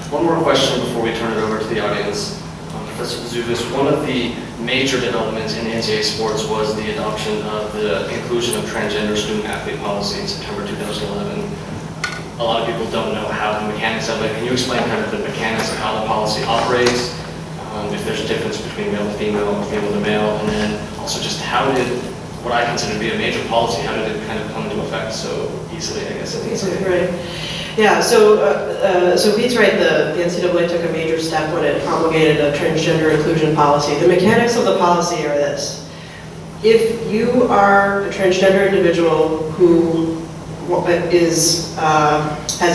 One more question before we turn it over to the audience. Professor Buzuvis, one of the major developments in NCAA sports was the adoption of the inclusion of transgender student-athlete policy in September 2011. A lot of people don't know how the mechanics of it. Can you explain kind of the mechanics of how the policy operates, if there's a difference between male to female or female to male, and then also just how did what I consider to be a major policy, how did it kind of come into effect so easily, I guess? Right. Yeah, so Pete's right, the NCAA took a major step when it promulgated a transgender inclusion policy. The mechanics of the policy are this. If you are a transgender individual who has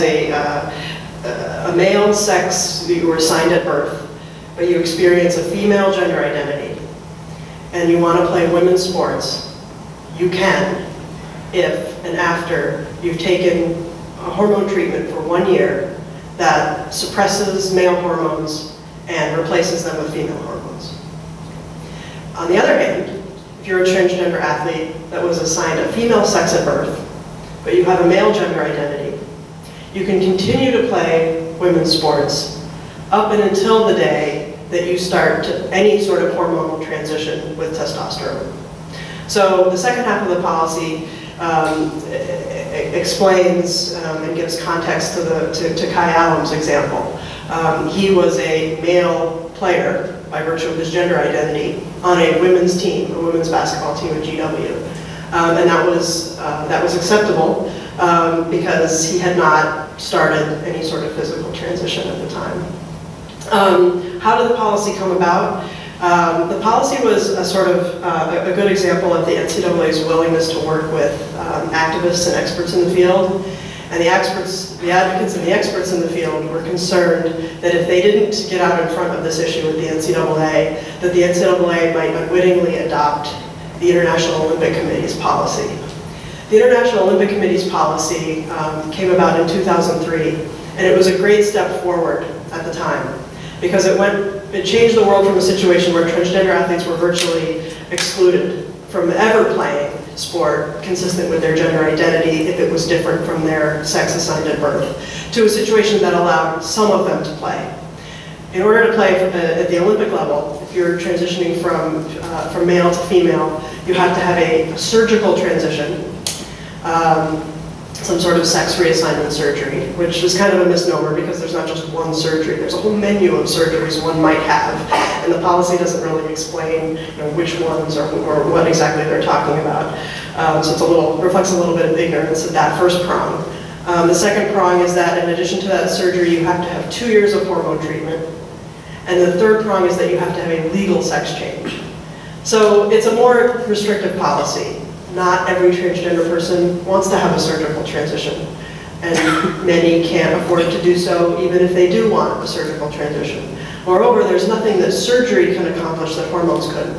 a male sex you were assigned at birth, but you experience a female gender identity, and you want to play women's sports, you can, if and after you've taken a hormone treatment for 1 year that suppresses male hormones and replaces them with female hormones. On the other hand, if you're a transgender athlete that was assigned a female sex at birth, but you have a male gender identity, you can continue to play women's sports up and until the day that you start any sort of hormonal transition with testosterone. So the second half of the policy explains and gives context to Kai Allen's example. He was a male player by virtue of his gender identity on a women's team, a women's basketball team at GW. And that was acceptable because he had not started any sort of physical transition at the time. How did the policy come about? The policy was a sort of a good example of the NCAA's willingness to work with activists and experts in the field. And the advocates and the experts in the field were concerned that if they didn't get out in front of this issue with the NCAA, that the NCAA might unwittingly adopt the International Olympic Committee's policy. The International Olympic Committee's policy came about in 2003, and it was a great step forward at the time, because it changed the world from a situation where transgender athletes were virtually excluded from ever playing sport consistent with their gender identity if it was different from their sex assigned at birth, to a situation that allowed some of them to play. In order to play at the Olympic level, if you're transitioning from male to female, you have to have a surgical transition, some sort of sex reassignment surgery, which is kind of a misnomer because there's not just one surgery. There's a whole menu of surgeries one might have, and the policy doesn't really explain which ones or what exactly they're talking about. So it reflects a little bit of ignorance at that first prong. The second prong is that in addition to that surgery, you have to have 2 years of hormone treatment. And the third prong is that you have to have a legal sex change. So it's a more restrictive policy. Not every transgender person wants to have a surgical transition. And many can't afford to do so even if they do want a surgical transition. Moreover, there's nothing that surgery can accomplish that hormones couldn't.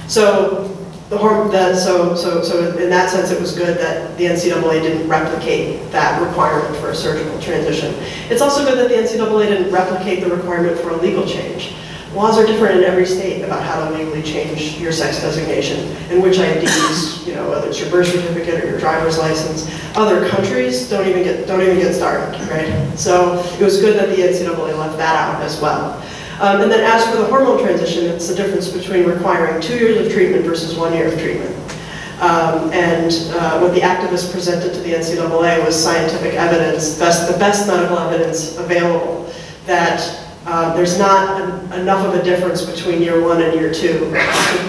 So in that sense, it was good that the NCAA didn't replicate that requirement for a surgical transition. It's also good that the NCAA didn't replicate the requirement for a legal change. Laws are different in every state about how to legally change your sex designation and which IDs, whether it's your birth certificate or your driver's license. Other countries don't even get started, right? So it was good that the NCAA left that out as well. And then as for the hormone transition, it's the difference between requiring 2 years of treatment versus 1 year of treatment. What the activists presented to the NCAA was scientific evidence, the best medical evidence available, that there's not enough of a difference between year 1 and year 2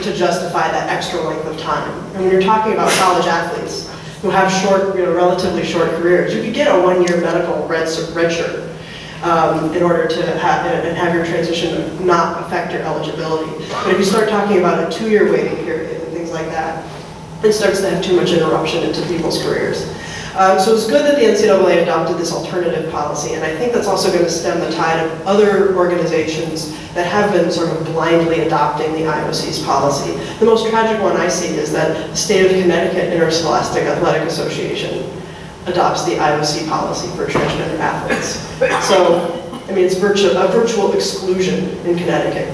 to justify that extra length of time. And when you're talking about college athletes who have relatively short careers, you could get a 1 year medical red shirt. In order to have your transition not affect your eligibility. But if you start talking about a 2 year waiting period and things like that, it starts to have too much interruption into people's careers. So it's good that the NCAA adopted this alternative policy, and I think that's also going to stem the tide of other organizations that have been sort of blindly adopting the IOC's policy. The most tragic one I see is that the state of Connecticut Interscholastic Athletic Association adopts the IOC policy for transgender athletes. So, I mean, it's a virtual exclusion in Connecticut.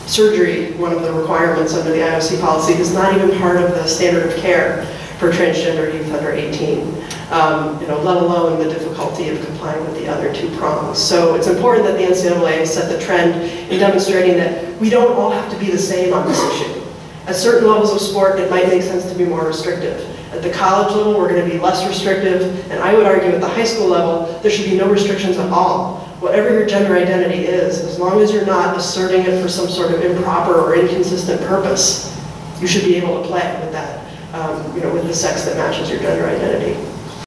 Surgery, one of the requirements under the IOC policy, is not even part of the standard of care for transgender youth under 18. let alone the difficulty of complying with the other two prongs. So it's important that the NCAA set the trend in demonstrating that we don't all have to be the same on this issue. At certain levels of sport, it might make sense to be more restrictive. At the college level, we're going to be less restrictive, and I would argue at the high school level, there should be no restrictions at all. Whatever your gender identity is, as long as you're not asserting it for some sort of improper or inconsistent purpose, you should be able to play with that, with the sex that matches your gender identity.